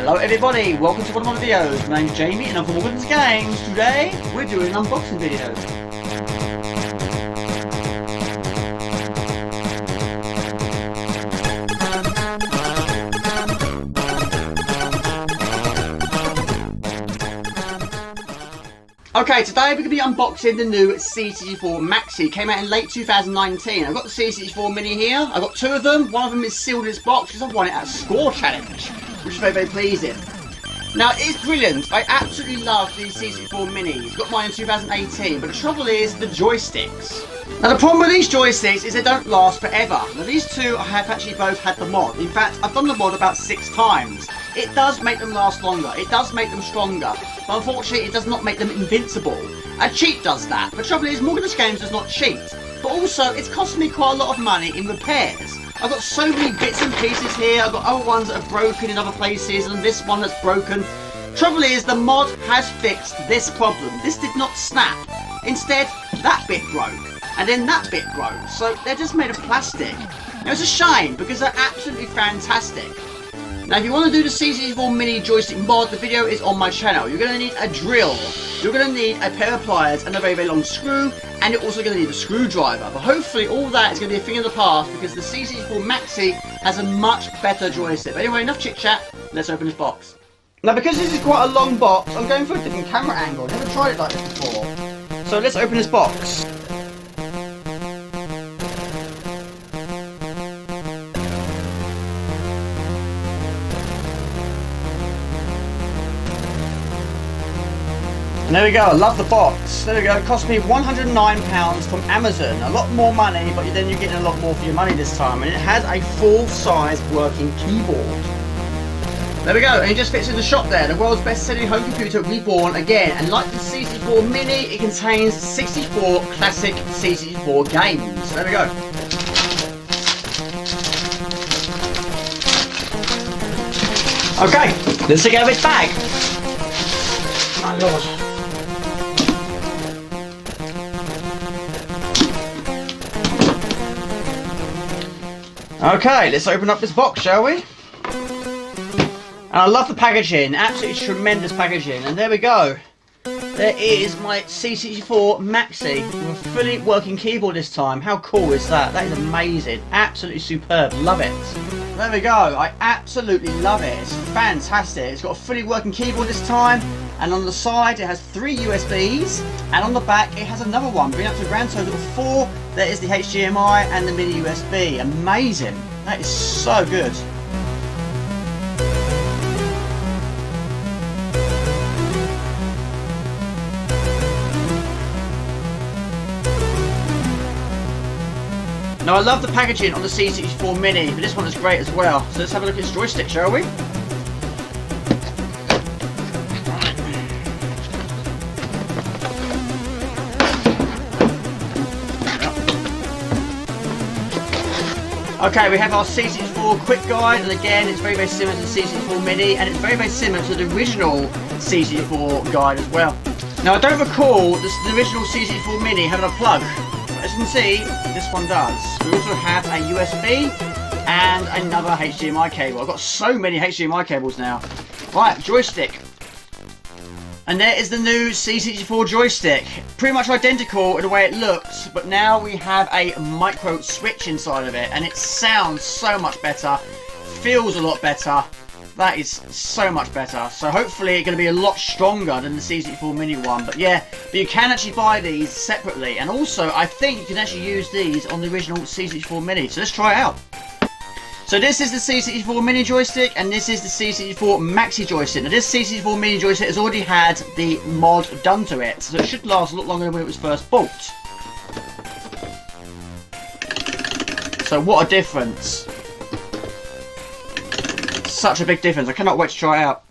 Hello everybody, welcome to one of my videos. My name's Jamie and I'm from Morgan's Games. Today we're doing an unboxing video. Okay, today we're going to be unboxing the new C64 Maxi. Came out in late 2019. I've got the C64 Mini here. I've got two of them. One of them is sealed in its box because I've won it at a score challenge, which is very, very pleasing. Now, it's brilliant. I absolutely love these C64 Minis. Got mine in 2018, but the trouble is the joysticks. Now, the problem with these joysticks is they don't last forever. Now, these two I have actually both had the mod. In fact, I've done the mod about 6 times. It does make them last longer. It does make them stronger. But unfortunately, it does not make them invincible. A cheat does that. But the trouble is, Morgan's Games does not cheat. But also, it's cost me quite a lot of money in repairs. I've got so many bits and pieces here. I've got other ones that are broken in other places, and this one that's broken. Trouble is, the mod has fixed this problem. This did not snap. Instead, that bit broke, and then that bit broke. So they're just made of plastic. Now, it's a shame because they're absolutely fantastic. Now, if you want to do the C64 Mini joystick mod, the video is on my channel. You're going to need a drill. You're going to need a pair of pliers and a very, very long screw, and you're also going to need a screwdriver. But hopefully all that is going to be a thing of the past because the C64 Maxi has a much better joystick. But anyway, enough chit chat, let's open this box. Now, because this is quite a long box, I'm going for a different camera angle. I've never tried it like this before. So let's open this box. And there we go, I love the box. There we go, it cost me £109 from Amazon. A lot more money, but then you're getting a lot more for your money this time. And it has a full-size working keyboard. There we go, and it just fits in the shop there. The world's best-selling home computer reborn again. And like the C64 Mini, it contains 64 classic C64 games. There we go. Okay, let's take out of its bag. My lord. Okay, let's open up this box, shall we? And I love the packaging, absolutely tremendous packaging. And there we go. There is my C64 Maxi with a fully working keyboard this time. How cool is that? That is amazing. Absolutely superb. Love it. There we go. I absolutely love it. It's fantastic. It's got a fully working keyboard this time. And on the side it has 3 USBs. And on the back it has another one. Bringing up to a grand total of 4. There is the HDMI and the mini USB. Amazing. That is so good. Now, I love the packaging on the C64 Mini, but this one is great as well. So let's have a look at its joystick, shall we? Okay, we have our C64 quick guide, and again, it's very, very similar to the C64 Mini, and it's very, very similar to the original C64 guide as well. Now, I don't recall the original C64 Mini having a plug. As you can see, this one does. We also have a USB and another HDMI cable. I've got so many HDMI cables now. Right, joystick. And there is the new C64 joystick. Pretty much identical in the way it looks, but now we have a micro switch inside of it, and it sounds so much better, feels a lot better. That is so much better. So hopefully it's going to be a lot stronger than the C64 Mini one. But yeah, but you can actually buy these separately. And also, I think you can actually use these on the original C64 Mini. So let's try it out. So this is the C64 Mini joystick, and this is the C64 Maxi joystick. Now this C64 Mini joystick has already had the mod done to it. So it should last a lot longer than when it was first bought. So what a difference. Such a big difference. I cannot wait to try it out.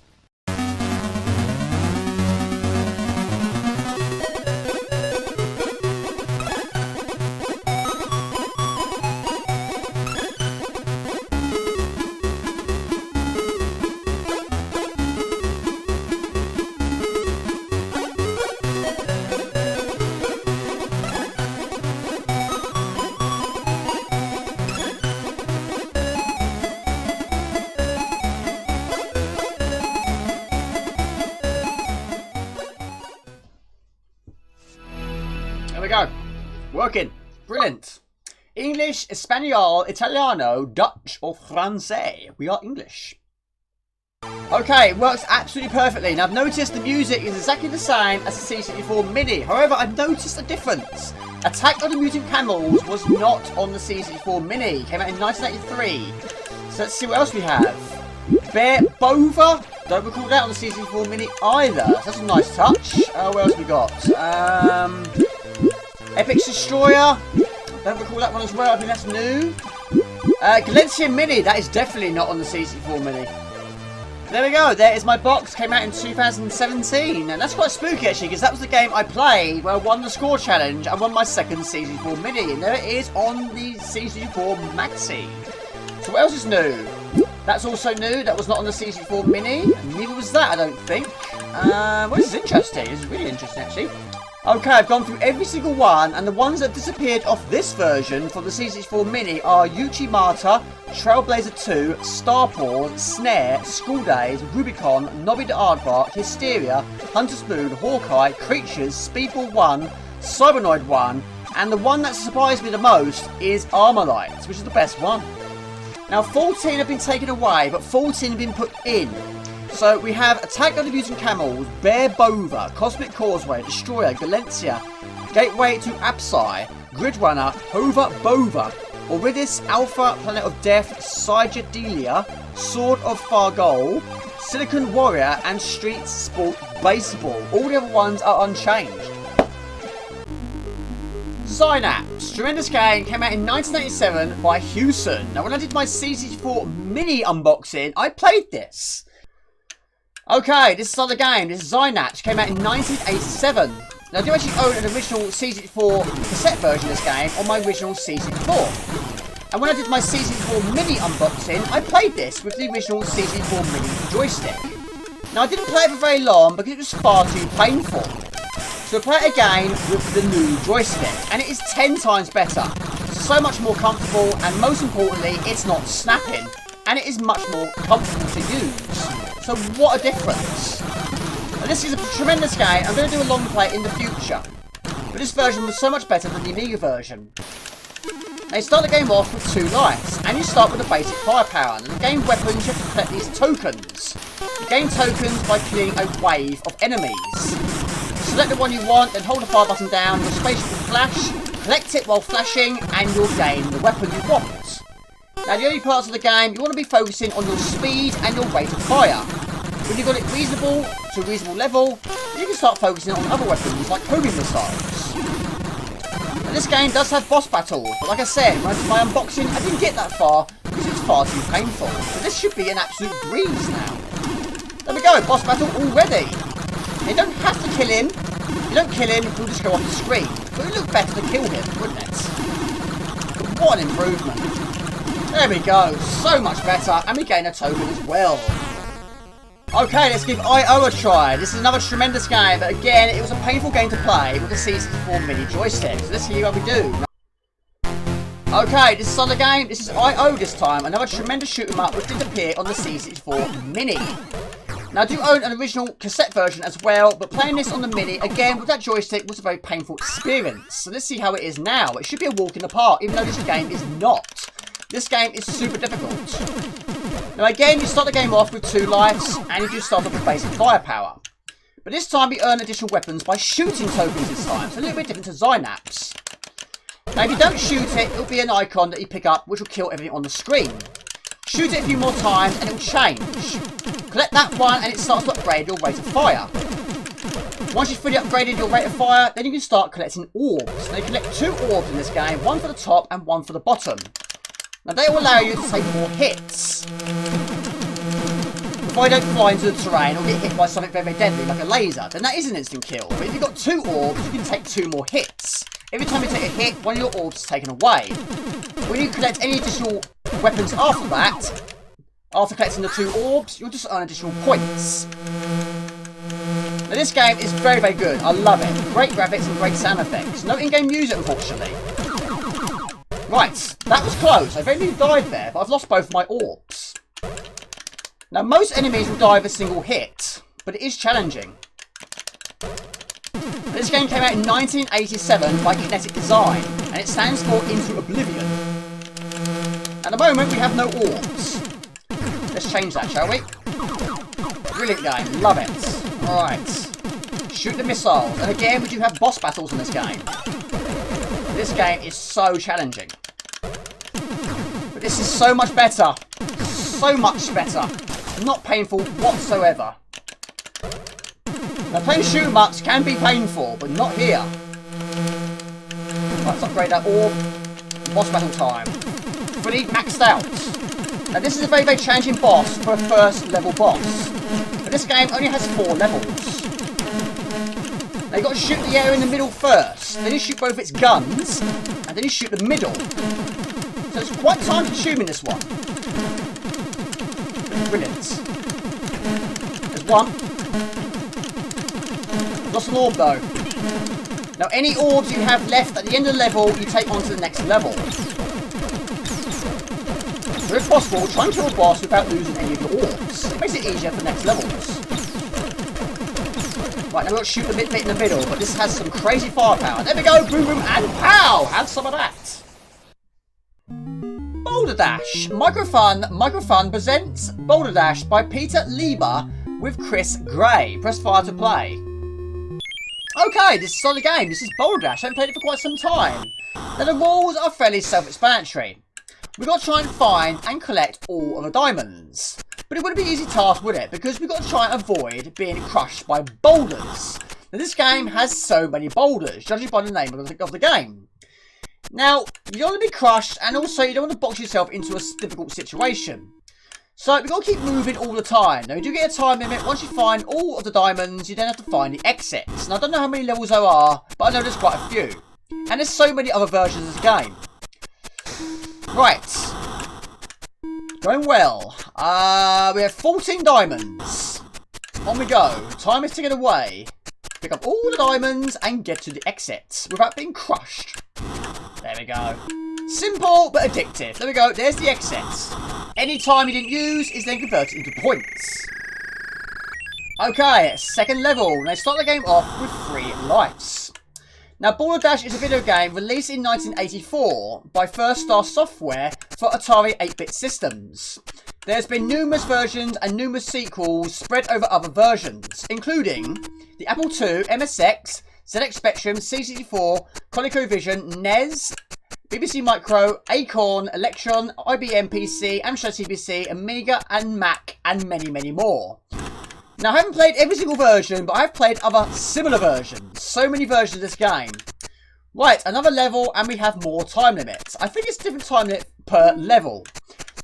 we go. Working. Brilliant. English, Espanol, Italiano, Dutch, or Francais. We are English. Okay, it works absolutely perfectly. Now, I've noticed the music is exactly the same as the C64 Mini. However, I've noticed a difference. Attack of the Mutant Camels was not on the C64 Mini. It came out in 1983. So let's see what else we have. Bear Bova. Don't recall that on the C64 Mini either. So that's a nice touch. What else we got? Epic Destroyer. Don't recall that one as well. I think that's new. Galencia Mini. That is definitely not on the C64 Mini. There we go. There is my box. Came out in 2017. And that's quite spooky, actually, because that was the game I played where I won the score challenge and won my second C64 Mini. And there it is on the C64 Maxi. So what else is new? That's also new. That was not on the C64 Mini. Neither was that, I don't think. Well, this is interesting. This is really interesting, actually. Okay, I've gone through every single one, and the ones that disappeared off this version from the C64 Mini are Uchimata, Trailblazer 2, Starpaw, Snare, School Days, Rubicon, Nobby the Aardvark, Hysteria, Hunter's Moon, Hawkeye, Creatures, Speedball 1, Cybernoid 1, and the one that surprised me the most is Armorlight, which is the best one. Now, 14 have been taken away, but 14 have been put in. So we have Attack of the Mutant Camels, Bear Bova, Cosmic Causeway, Destroyer, Galencia, Gateway to Apsai, Gridrunner, Hova Bova, Iridis, Alpha, Planet of Death, Psychedelia, Sword of Fargol, Silicon Warrior, and Street Sport Baseball. All the other ones are unchanged. Synapse. Tremendous game. Came out in 1987 by Hewson. Now, when I did my C64 Mini unboxing, I played this. Okay, this is another game. This is Synapse. Came out in 1987. Now, I do actually own an original C64 cassette version of this game on my original C64. And when I did my C64 Mini unboxing, I played this with the original C64 Mini joystick. Now, I didn't play it for very long because it was far too painful. So I play it again with the new joystick, and it is 10 times better. So much more comfortable, and most importantly, it's not snapping, and it is much more comfortable to use. So what a difference. Now, this is a tremendous game. I'm going to do a long play in the future, but this version was so much better than the Amiga version. Now, you start the game off with 2 lives, and you start with the basic firepower. And the game weapons, you have to collect these tokens. You gain tokens by killing a wave of enemies. Select the one you want, then hold the fire button down, your spaceship will flash, collect it while flashing, and you'll gain the weapon you want. Now, the only parts of the game, you want to be focusing on your speed and your rate of fire. When you've got it reasonable, to a reasonable level, you can start focusing on other weapons, like homing missiles. Now, this game does have boss battles, but like I said, when I did my unboxing, I didn't get that far, because it was far too painful. So this should be an absolute breeze now. There we go, boss battle already. You don't have to kill him. If you don't kill him, he'll just go off the screen. But it would look better to kill him, wouldn't it? But what an improvement. There we go. So much better. And we gain a token as well. Okay, let's give I.O. a try. This is another tremendous game. But again, it was a painful game to play with the C64 Mini joystick. So let's see what we do. Okay, this is another game. This is I.O. this time. Another tremendous shoot 'em up which did appear on the C64 Mini. Now, I do own an original cassette version as well, but playing this on the Mini, again, with that joystick, was a very painful experience. So let's see how it is now. It should be a walk in the park, even though this game is not. This game is super difficult. Now, again, you start the game off with 2 lives, and you just start off with basic firepower. But this time, you earn additional weapons by shooting tokens this time, so a little bit different to Synapse. Now, if you don't shoot it, it'll be an icon that you pick up, which will kill everything on the screen. Shoot it a few more times and it will change. Collect that one and it starts to upgrade your rate of fire. Once you've fully upgraded your rate of fire, then you can start collecting orbs. Now you collect 2 orbs in this game, one for the top and one for the bottom. Now they will allow you to take more hits. If I don't fly into the terrain or get hit by something very, very deadly like a laser, then that is an instant kill. But if you've got 2 orbs, you can take 2 more hits. Every time you take a hit, one of your orbs is taken away. When you collect any additional weapons after that, after collecting the 2 orbs, you'll just earn additional points. Now this game is very, very good. I love it. Great graphics and great sound effects. No in-game music, unfortunately. Right, that was close. I very nearly died there, but I've lost both my orbs. Now most enemies will die with a single hit, but it is challenging. This game came out in 1987 by Kinetic Design, and it stands for Into Oblivion. At the moment, we have no orbs. Let's change that, shall we? Brilliant game, love it. Alright. Shoot the missiles, and again, we do have boss battles in this game. This game is so challenging. But this is so much better. So much better. Not painful whatsoever. Now, playing shoot 'em ups can be painful, but not here. Let's upgrade that orb. Boss battle time. Fully maxed out. Now, this is a very, very challenging boss for a first level boss. But this game only has 4 levels. Now, you've got to shoot the area in the middle first. Then you shoot both its guns. And then you shoot the middle. So it's quite time consuming, this one. Brilliant. There's one. Lost an orb though. Now any orbs you have left at the end of the level, you take on to the next level. So if possible, try and kill a boss without losing any of your orbs. It makes it easier for the next levels. Right, now we've got to shoot the bit in the middle, but this has some crazy firepower. There we go, boom boom and pow! Have some of that. Boulder Dash. Microfun presents Boulder Dash by Peter Lieber with Chris Gray. Press fire to play. Okay, this is a solid game. This is Boulder Dash. I haven't played it for quite some time. Now, the rules are fairly self-explanatory. We've got to try and find and collect all of the diamonds. But it wouldn't be an easy task, would it? Because we've got to try and avoid being crushed by boulders. Now, this game has so many boulders, judging by the name of the game. Now, you don't want to be crushed, and also you don't want to box yourself into a difficult situation. So, we've got to keep moving all the time. Now, you do get a time limit. Once you find all of the diamonds, you then have to find the exits. Now, I don't know how many levels there are, but I know there's quite a few. And there's so many other versions of the game. Right. Going well. We have 14 diamonds. On we go. Time is ticking away. Pick up all the diamonds and get to the exits without being crushed. There we go. Simple but addictive. There we go. There's the exits. Any time you didn't use is then converted into points. Okay, second level. Now start the game off with 3 lives. Now Boulder Dash is a video game released in 1984 by First Star Software for Atari 8-bit systems. There's been numerous versions and numerous sequels spread over other versions, including the Apple II, MSX, ZX Spectrum, C64, ColecoVision, NES, BBC Micro, Acorn, Electron, IBM PC, Amstrad CPC, Amiga and Mac, and many, many more. Now, I haven't played every single version, but I've played other similar versions. So many versions of this game. Right, another level, and we have more time limits. I think it's a different time limit per level.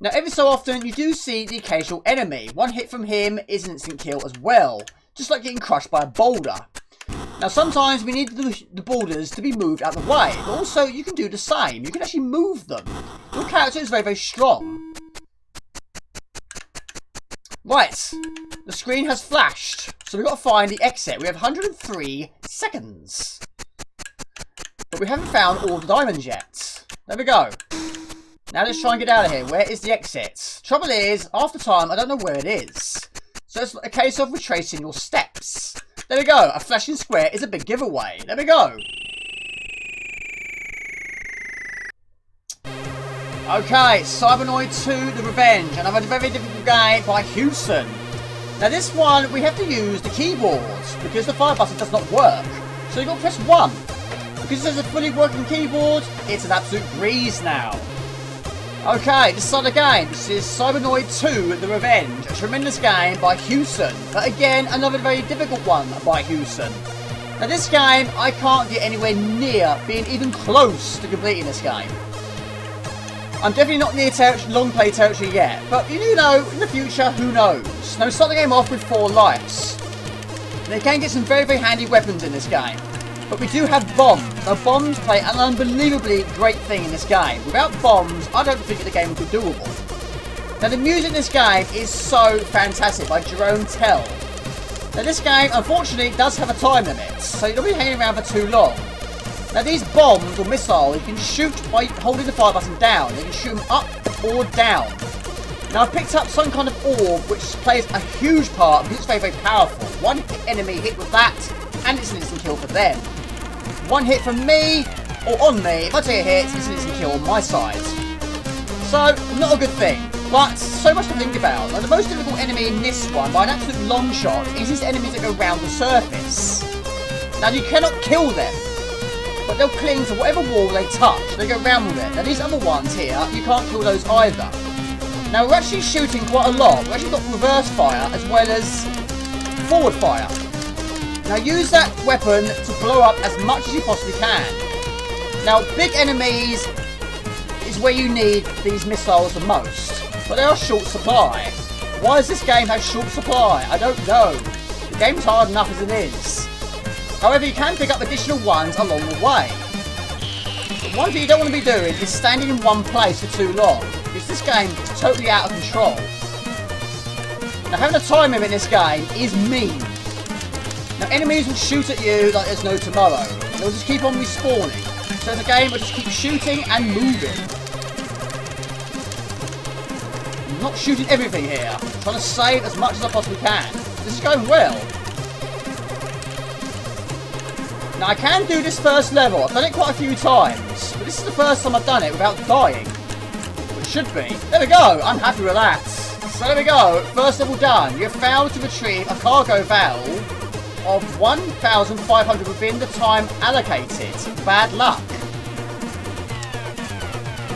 Now, every so often, you do see the occasional enemy. One hit from him is an instant kill as well. Just like getting crushed by a boulder. Now, sometimes we need the boulders to be moved out of the way, but also you can do the same. You can actually move them. Your character is very, very strong. Right, the screen has flashed, so we've got to find the exit. We have 103 seconds. But we haven't found all the diamonds yet. There we go. Now let's try and get out of here. Where is the exit? Trouble is, after time, I don't know where it is. So it's a case of retracing your steps. There we go. A flashing square is a big giveaway. There we go. Okay, Cybernoid II, The Revenge. Another very difficult game by Hewson. Now this one, we have to use the keyboard because the fire button does not work. So you've got to press 1. Because there's a fully working keyboard, it's an absolute breeze now. Okay, this is the game. This is Cybernoid II, The Revenge. A tremendous game by Hewson. But again, another very difficult one by Hewson. Now this game, I can't get anywhere near being even close to completing this game. I'm definitely not near long play territory yet. But you know, in the future, who knows? Now we start the game off with 4 lives. Now you can get some very, very handy weapons in this game. But we do have bombs. Now bombs play an unbelievably great thing in this game. Without bombs, I don't think the game would be doable. Now the music in this game is so fantastic by Jerome Tell. Now this game, unfortunately, does have a time limit. So you don't be hanging around for too long. Now these bombs or missiles, you can shoot by holding the fire button down. You can shoot them up or down. Now I've picked up some kind of orb which plays a huge part because it's very, very powerful. One enemy hit with that and it's an instant kill for them. One hit from me, or on me, if I take a hit, it's an instant kill on my side. So, not a good thing, but so much to think about. Now, the most difficult enemy in this one, by an absolute long shot, is these enemies that go around the surface. Now, you cannot kill them, but they'll cling to whatever wall they touch. They go around with it. Now, these other ones here, you can't kill those either. Now, we're actually shooting quite a lot. We've actually got reverse fire as well as forward fire. Now, use that weapon to blow up as much as you possibly can. Now, big enemies is where you need these missiles the most, but they are short supply. Why does this game have short supply? I don't know. The game's hard enough as it is. However, you can pick up additional ones along the way. But one thing you don't want to be doing is standing in one place for too long, because this game is totally out of control. Now, having a time limit in this game is mean. Now, enemies will shoot at you like there's no tomorrow. They'll just keep on respawning. So it's a game where just keep shooting and moving. I'm not shooting everything here. I'm trying to save as much as I possibly can. This is going well. Now, I can do this first level. I've done it quite a few times, but this is the first time I've done it without dying. It should be. There we go. I'm happy with that. So there we go. First level done. You have failed to retrieve a cargo valve of 1,500 within the time allocated. Bad luck.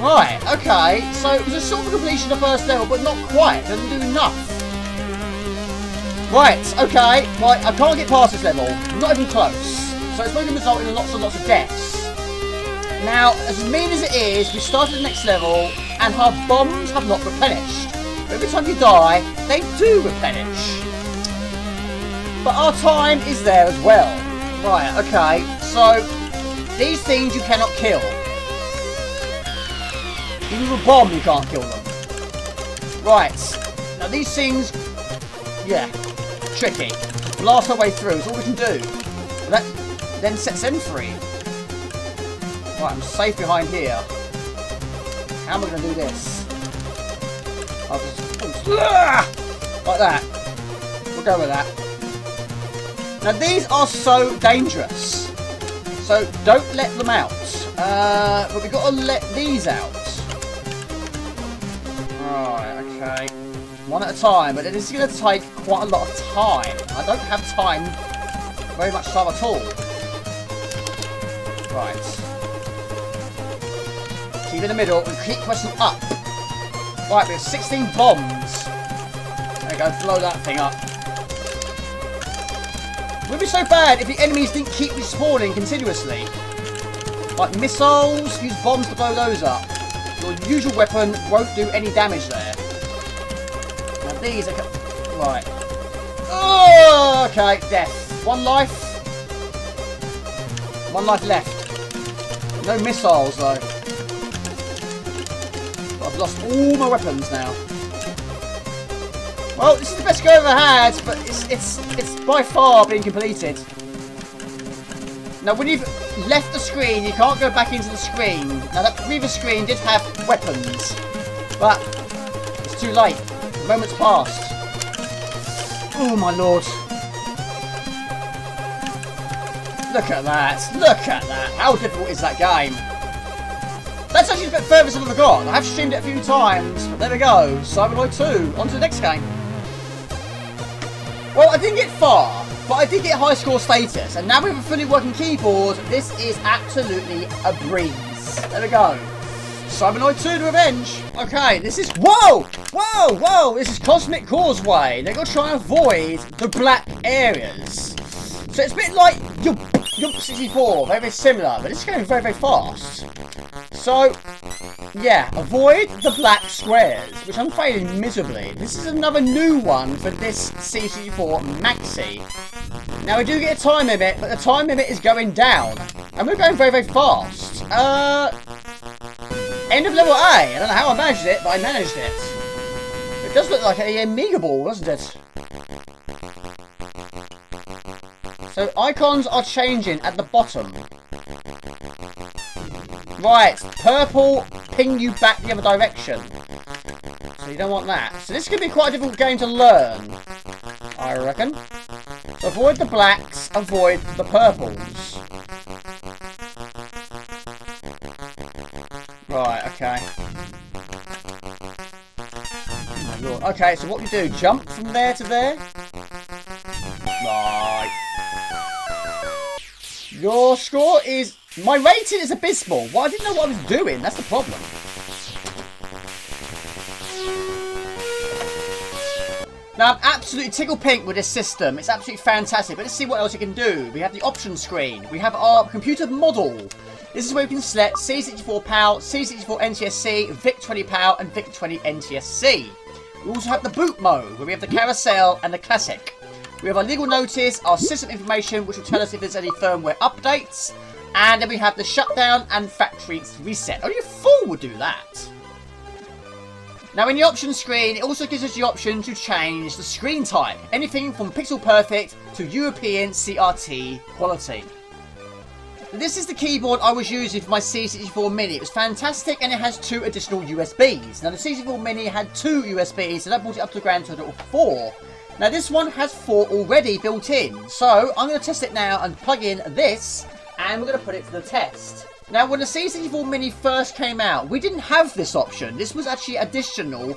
Right, okay. So it was a sort of completion of the first level, but not quite. It doesn't do enough. Right, okay. Right, I can't get past this level. Not even close. So it's going to result in lots and lots of deaths. Now, as mean as it is, we started the next level, and our bombs have not replenished. Every time you die, they do replenish. But our time is there as well. Right, okay. So, these things you cannot kill. Even with a bomb, you can't kill them. Right. Now, these things, yeah, tricky. Blast our way through is all we can do. That then sets them free. Right, I'm safe behind here. How am I going to do this? I'll just... like that. We'll go with that. Now, these are so dangerous. So, don't let them out. But we've got to let these out. Right, okay. One at a time, but this is going to take quite a lot of time. I don't have time, very much time at all. Right. Keep in the middle and keep pressing up. Right, we have 16 bombs. There you go, blow that thing up. It would be so bad if the enemies didn't keep respawning continuously. Like missiles, use bombs to blow those up. Your usual weapon won't do any damage there. Now these are... right. Oh, okay, death. One life. One life left. No missiles though. But I've lost all my weapons now. Well, this is the best go I've ever had, but it's by far being completed. Now, when you've left the screen, you can't go back into the screen. Now, that previous screen did have weapons, but it's too late. The moment's passed. Oh, my lord. Look at that. Look at that. How difficult is that game? That's actually a bit further than I forgot. I have streamed it a few times, but there we go. Cybernoid II. On to the next game. Well, I didn't get far, but I did get high score status, and now we have a fully working keyboard. This is absolutely a breeze. There we go. Cybernoid II: The Revenge. Okay, this is... whoa! Whoa! Whoa! This is Cosmic Causeway. They're going to try and avoid the black areas. So it's a bit like your C64, very, very similar, but it's going very, very fast. So, yeah, avoid the black squares, which I'm failing miserably. This is another new one for this C64 Maxi. Now, we do get a time limit, but the time limit is going down. And we're going very, very fast. End of level A. I don't know how I managed it, but I managed it. It does look like a Amiga ball, doesn't it? So, icons are changing at the bottom. Right, purple ping you back the other direction. So you don't want that. So this could be quite a difficult game to learn, I reckon. So avoid the blacks avoid the purples. Right, okay. Oh my lord. Okay, so what we do, jump from there to there? Right. Your score is... My rating is abysmal. Well, I didn't know what I was doing. That's the problem. Now, I'm absolutely tickled pink with this system. It's absolutely fantastic. But let's see what else you can do. We have the options screen. We have our computer model. This is where we can select C64 PAL, C64 NTSC, VIC-20 PAL, and VIC-20 NTSC. We also have the boot mode, where we have the carousel and the classic. We have our legal notice, our system information, which will tell us if there's any firmware updates. And then we have the shutdown and factory reset. Only a fool would do that. Now in the options screen, it also gives us the option to change the screen type. Anything from pixel perfect to European CRT quality. This is the keyboard I was using for my C64 Mini. It was fantastic and it has 2 additional USBs. Now the C64 Mini had 2 USBs, so that brought it up to the grand total of 4. Now this one has 4 already built in. So I'm going to test it now and plug in this and we're going to put it to the test. Now, when the C64 Mini first came out, we didn't have this option. This was actually an additional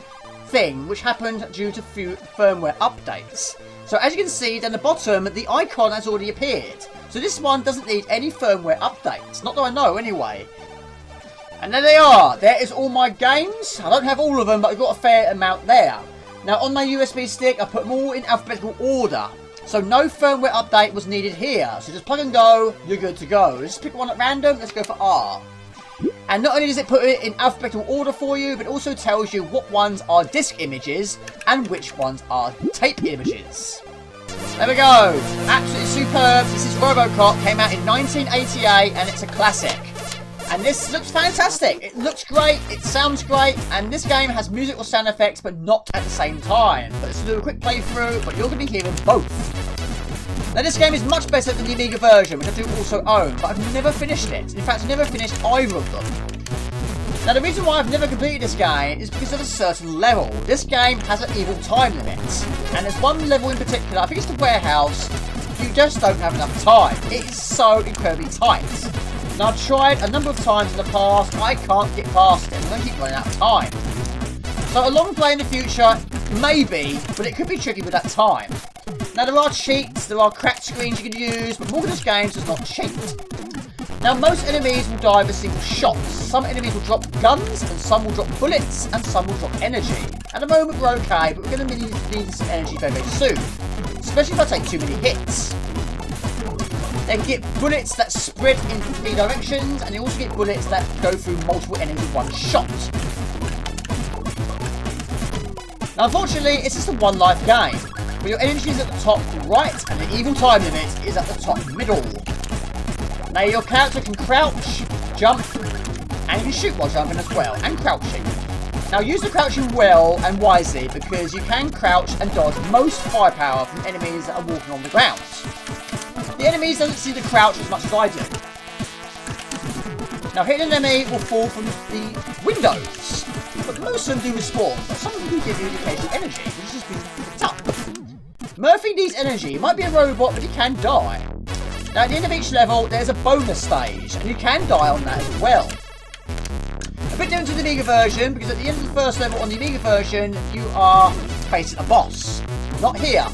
thing, which happened due to few firmware updates. So, as you can see down the bottom, the icon has already appeared. So, this one doesn't need any firmware updates. Not that I know, anyway. And there they are. There is all my games. I don't have all of them, but I've got a fair amount there. Now, on my USB stick, I put them all in alphabetical order. So no firmware update was needed here. So just plug and go, you're good to go. Let's pick one at random. Let's go for R. And not only does it put it in alphabetical order for you, but it also tells you what ones are disc images and which ones are tape images. There we go. Absolutely superb. This is RoboCop. Came out in 1988 and it's a classic. And this looks fantastic. It looks great, it sounds great, and this game has musical sound effects, but not at the same time. But let's do a quick playthrough, but you're going to be hearing both. Now this game is much better than the Amiga version, which I do also own, but I've never finished it. In fact, I've never finished either of them. Now the reason why I've never completed this game is because of a certain level. This game has an evil time limit, and there's one level in particular, I think it's the warehouse, you just don't have enough time. It is so incredibly tight. Now, I've tried a number of times in the past, I can't get past it, I'm going to keep running out of time. So a long play in the future, maybe, but it could be tricky with that time. Now there are cheats, there are cracked screens you can use, but Morgan's Games does not cheat. Now most enemies will die with single shots. Some enemies will drop guns, and some will drop bullets, and some will drop energy. At the moment we're okay, but we're going to need some energy very, very soon. Especially if I take too many hits. They get bullets that spread in 3 directions, and they also get bullets that go through multiple enemies with one shot. Now, unfortunately, it's just a one-life game, but your energy is at the top right, and the evil time limit is at the top middle. Now, your character can crouch, jump, and you can shoot while jumping as well, and crouching. Now, use the crouching well and wisely, because you can crouch and dodge most firepower from enemies that are walking on the ground. The enemies don't see the crouch as much as I do. Now hitting an enemy will fall from the windows, but most of them do respawn, but some of them do give you occasional energy, which has been picked up. Murphy needs energy. He might be a robot, but he can die. Now at the end of each level, there's a bonus stage, and you can die on that as well. A bit different to the Amiga version, because at the end of the first level on the Amiga version, you are facing a boss. Not here.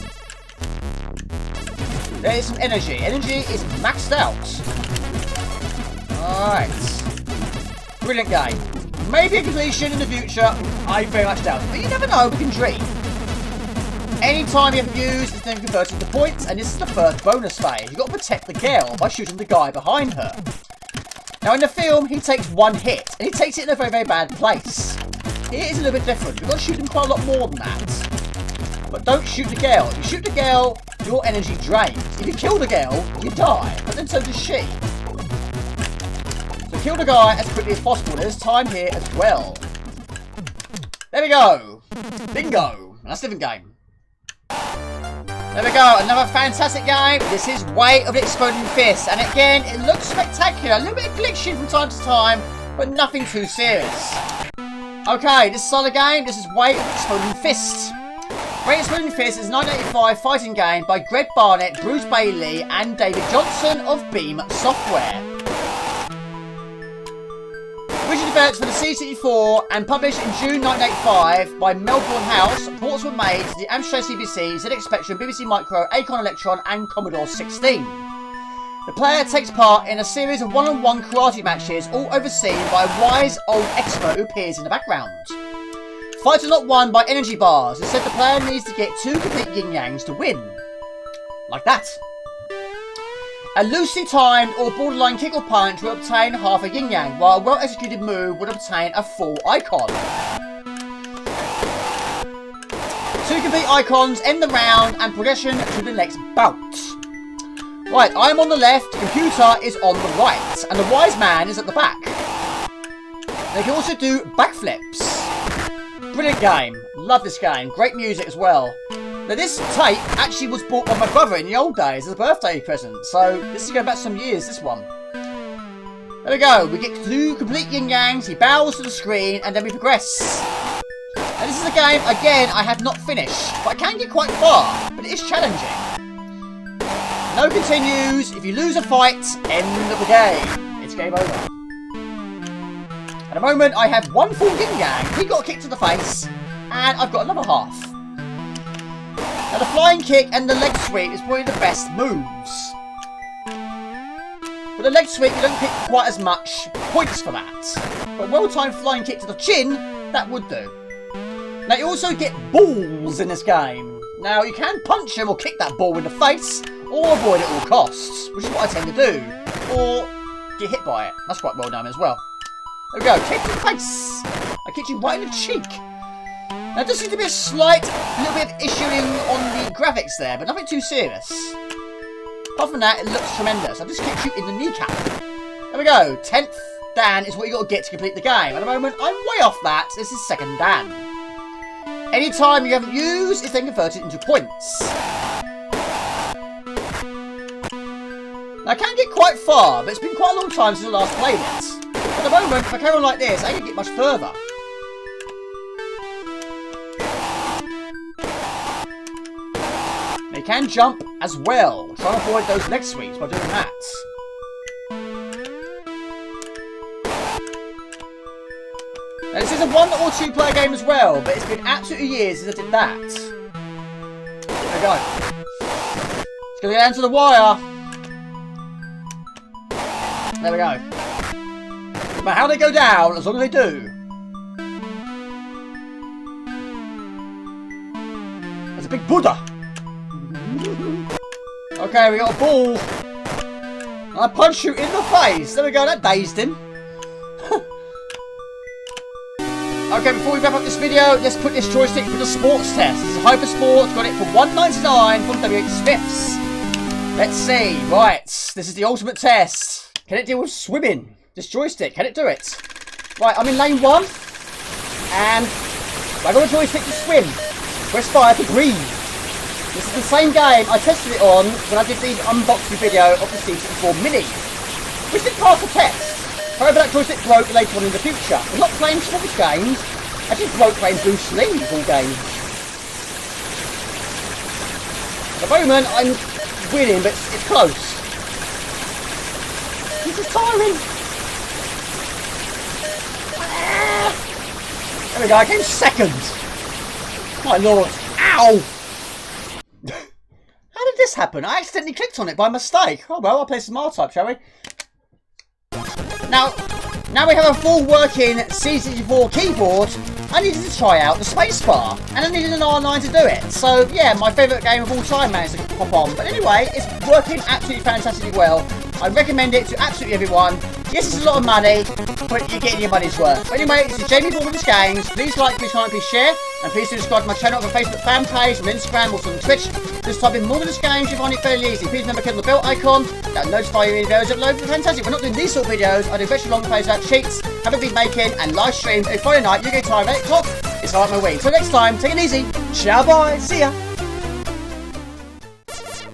There is some energy. Energy is maxed out. Alright. Brilliant game. Maybe a completion in the future. I very much doubt it. But you never know, we can dream. Any time you ever use is then converted into points, and this is the first bonus phase. You've got to protect the girl by shooting the guy behind her. Now in the film, he takes one hit, and he takes it in a very, very bad place. Here is a little bit different. You've got to shoot him quite a lot more than that. But don't shoot the girl. If you shoot the girl, your energy drains. If you kill the girl, you die. But then so does she. So kill the guy as quickly as possible. There's time here as well. There we go. Bingo. And that's a different game. There we go. Another fantastic game. This is Way of the Exploding Fist. And again, it looks spectacular. A little bit of glitching from time to time, but nothing too serious. Okay, this is another game. This is Way of the Exploding Fist. Great Exploding Fist is a 1985 fighting game by Greg Barnett, Bruce Bailey and David Johnson of Beam Software. Originally developed for the C64 and published in June 1985 by Melbourne House, ports were made to the Amstrad CPC, ZX Spectrum, BBC Micro, Acorn Electron and Commodore 16. The player takes part in a series of one-on-one karate matches, all overseen by a wise old expert who appears in the background. Fights are not won by energy bars, instead the player needs to get 2 complete yin-yangs to win. Like that. A loosely timed or borderline kick or punch will obtain half a yin-yang, while a well-executed move would obtain a full icon. 2 complete icons end the round and progression to the next bout. Right, I am on the left, the computer is on the right, and the wise man is at the back. They can also do backflips. Brilliant game. Love this game. Great music as well. Now this tape actually was bought by my brother in the old days as a birthday present. So this is going back some years, this one. There we go. We get 2 complete yin-yangs. He bows to the screen and then we progress. Now this is a game, again, I have not finished. But I can get quite far. But it is challenging. No continues. If you lose a fight, end of the game. It's game over. At the moment, I have 1 full yin-yang. He got a kick to the face, and I've got another half. Now, the flying kick and the leg sweep is probably the best moves. With the leg sweep, you don't pick quite as much points for that. But a well-timed flying kick to the chin, that would do. Now, you also get balls in this game. Now, you can punch him or kick that ball in the face, or avoid it at all costs, which is what I tend to do. Or get hit by it. That's quite well done as well. There we go, kick to the face. I kicked you right in the cheek. Now there seems to be a slight little bit of issuing on the graphics there, but nothing too serious. Apart from that, it looks tremendous. I just kicked you in the kneecap. There we go, 10th Dan is what you got to get to complete the game. At the moment, I'm way off that. This is 2nd Dan. Any time you haven't used is then converted into points. Now I can get quite far, but it's been quite a long time since I last played it. At the moment, if I carry on like this, I ain't gonna get much further. They can jump as well. Try and avoid those leg sweeps by doing that. Now, this is a 1 or 2 player game as well, but it's been absolutely years since I did that. There we go. It's gonna get down to the wire. There we go. No matter how they go down, as long as they do. There's a big Buddha. Okay, we got a ball. I punch you in the face. There we go, that dazed him. Okay, before we wrap up this video, let's put this joystick for the sports test. This is Hyper Sports, got it for $1.99 from WH Smiths. Let's see. Right, this is the ultimate test. Can it deal with swimming? This joystick, can it do it? Right, I'm in lane 1. And I got a joystick to swim. Press fire to breathe. This is the same game I tested it on when I did the unboxing video of the C64 Mini, which did pass the test. However, that joystick broke later on in the future. I'm not playing sports games, I just broke playing Bruce Lee all games. At the moment, I'm winning, but it's close. This is tiring. There we go, I came 2nd. My lord. Ow! How did this happen? I accidentally clicked on it by mistake. Oh well, I'll play some R-Type, shall we? Now we have a full working C64 keyboard. I needed to try out the spacebar, and I needed an R9 to do it. So yeah, my favourite game of all time managed to pop on. But anyway, it's working absolutely fantastically well. I recommend it to absolutely everyone. Yes, it's a lot of money, but you're getting your money's worth. But anyway, this is Jamie Bournemouth Games. Please like, please comment, please share, and please do subscribe to my channel on the Facebook fan page, on Instagram, also on Twitch. Just type in Bournemouth Games, you'll find it fairly easy. Please remember to click on the bell icon, that'll notify you when videos upload. Fantastic. We're not doing these sort of videos. I do virtually long plays about cheats, haven't been making, and live streams every Friday night, UK time, 8 o'clock. It's all right my way. Until next time, take it easy. Ciao, bye. See ya.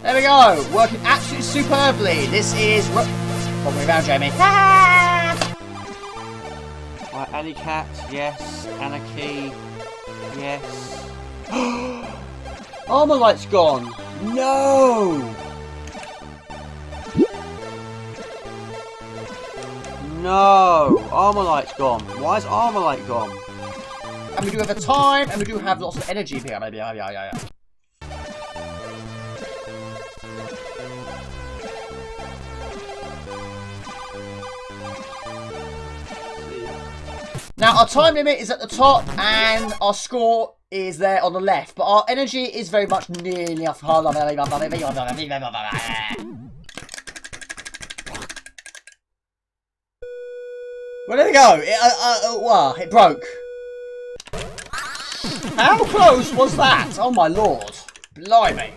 There we go. Working absolutely superbly. This is... Follow me around, Jamie. Right, Alleykat, yes. Anarchy, yes. Armor light's gone. No! No! Armor light's gone. Why is armor light gone? And we do have a time, and we do have lots of energy here, maybe. Yeah. Now, our time limit is at the top, and our score is there on the left, but our energy is very much nearly off. Where did it go? It broke. How close was that? Oh my lord. Blimey.